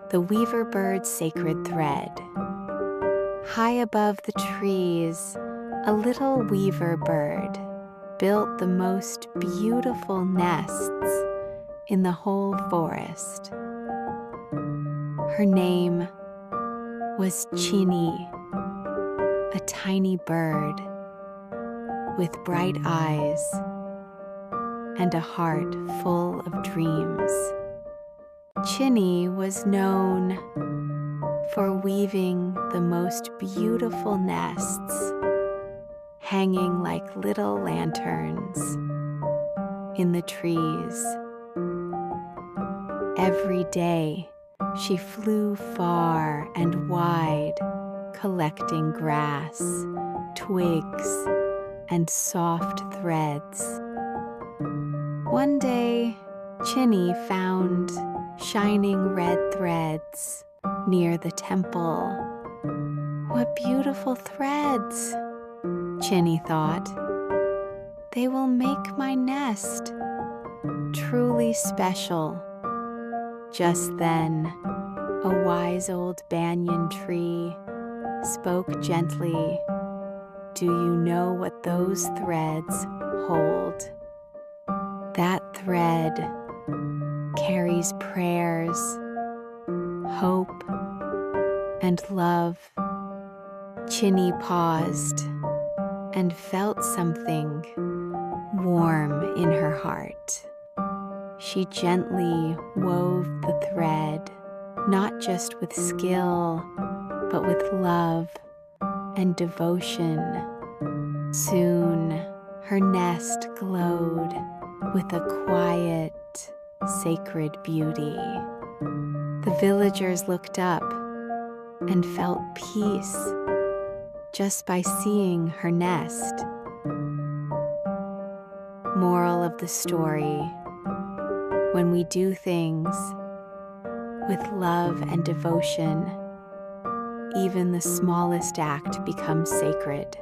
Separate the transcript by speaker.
Speaker 1: the weaver bird's sacred thread. High above the trees, a little weaver bird built the most beautiful nests in the whole forest. Her name was Chinni, a tiny bird with bright eyes and a heart full of dreams. Chinni was known for weaving the most beautiful nests, hanging like little lanterns in the trees. Every day, she flew far and wide, collecting grass, twigs, and soft threads. One day, Chinni found shining red threads near the temple. What beautiful threads, Chinni thought. They will make my nest truly special. Just then, a wise old banyan tree spoke gently. Do you know what those threads hold? That thread carries prayers, hope, and love. Chinni paused and felt something warm in her heart. She gently wove the thread, not just with skill, but with love and devotion. Soon, her nest glowed with a quiet, sacred beauty. The villagers looked up and felt peace just by seeing her nest. Moral of the story: when we do things with love and devotion, even the smallest act becomes sacred.